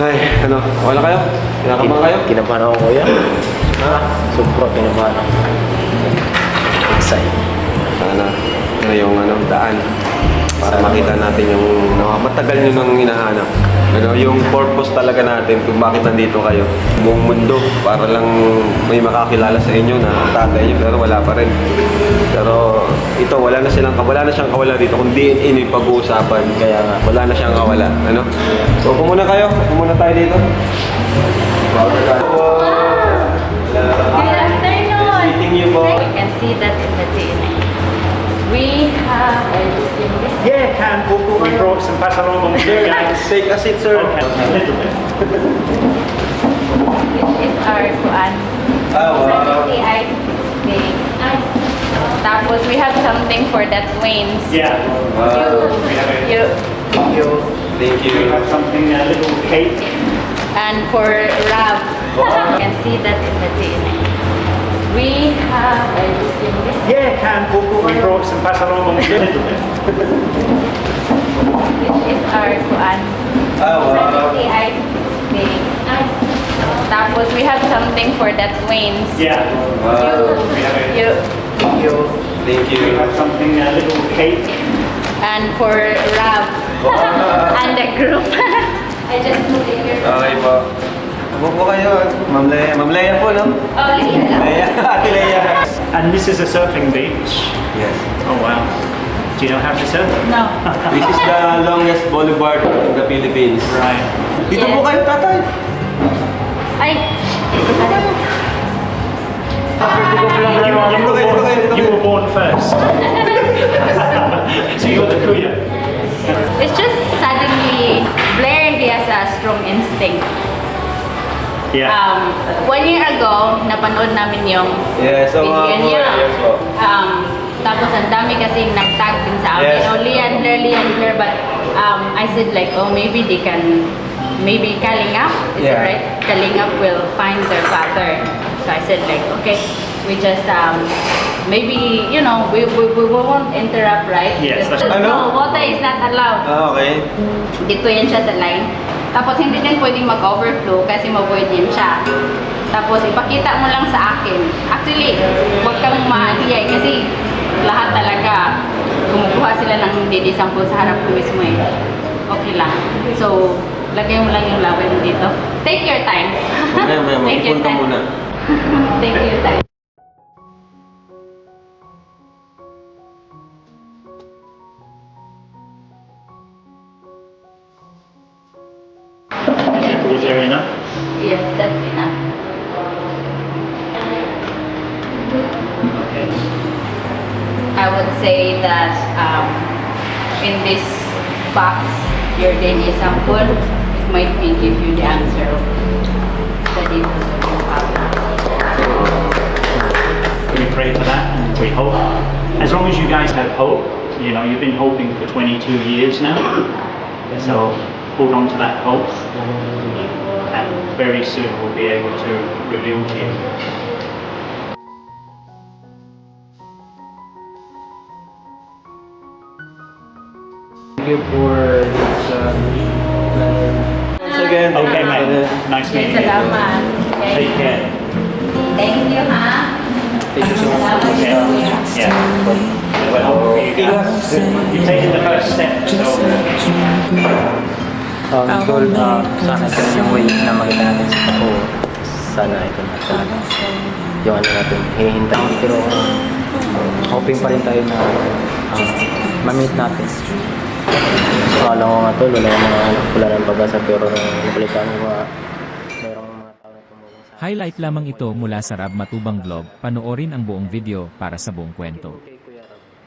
Ay, ano, wala kayo? Kinakabahan kayo? Kinabahan ako kuya. Super kinabahan ako. Excited. Sana, ano yung daan para makita natin yung matagal nyo nang hinahanap. Ano, yung purpose talaga natin kung bakit nandito kayo. Buong mundo para lang may makakilala sa inyo na tatay nyo pero wala pa rin. Pero ito, wala na siyang kawala dito. Kung DNA yung pag-uusapan, kaya nga, wala na siyang kawala. Ano? So, kumuna kayo. Kumuna tayo dito. Good afternoon. Nice meeting you po. You can see that in the DNA. We have everything. Yeah, can. We brought some pass along on the guys. Take a seat, sir. Okay, a little bit. This is our kuan. Oh, wow. I think. Tapos we have something for that Wayne's. Yeah. You Thank you. Thank We you. have something, a little cake. and for Rab. You can see that in the DNA. We have everything. Yeah, can. We brought some pass along on the little bit. This is our kuan. Oh, wow. I think. Tapos we have something for that Wayne's. Yeah. You Thank you. Thank We you. have something, a little cake. and for Rab and the group. I just put it here. Okay po. Ano po kayo? Ma'am Leia. Ma'am Leia po, no? Oh, Leah. Leia. Ate Leia. And this is a surfing beach. Yes. Oh wow. Do you know how to surf? No. This is the longest boulevard in the Philippines. Right. Dito Yes. po kayo, tatay. Ay. You were born first. So you're the kuya. It's just suddenly Blair, he has a strong instinct. Yeah. 1 year ago, napanood namin yung Yes, so video niya. yes po. Tapos ang dami kasi nag-tag din sa amin. Yes. Oh, Leander. But I said like, oh, maybe they can, maybe Kalingap, is it Yeah. right? Kalingap will find their father. So I said like, okay, we just, maybe, you know, we won't interrupt, right? Yes, that's- No, water is not allowed. Okay. Dito yan siya sa line. Tapos hindi din pwedeng mag-overflow kasi ma-void yan siya. Tapos ipakita mo lang sa akin. Actually, huwag kang maaniyay kasi lahat talaga kumukuha sila ng hindi sample sa harap ko mismo eh. Okay lang. So, lagay mo lang yung laway mo dito. Take your time. May Take your magpunta time. muna. Take your time. Was there enough? Yes, that's enough. Okay. I would say that in this box, your DNA sample, it might be give you the answer of the details of your father. We pray for that and we hope. As long as you guys have hope, you know, you've been hoping for 22 years now. So hold on to that hope. And very soon we'll be able to reveal to you. Thank you for this. Once again, Okay, mate. Nice meeting you. Salamat. Take Okay. care. Thank you, ha? Thank you so much. Salamat, Okay. kuya. Yeah. Well, you guys, you've taken the first step. So Goal, sana ito yung way na makita natin sa tao. Sana ito na talaga. Yung ano natin, hihintayin. Pero hoping pa rin tayo na ma-meet natin. So, alam ko nga tol, wala ng pag-asa pero napalitan ko nga merong mga tao na tumulong sa Highlight lamang ito mula sa Rab Matubang Vlog. Panoorin ang buong video para sa buong kwento.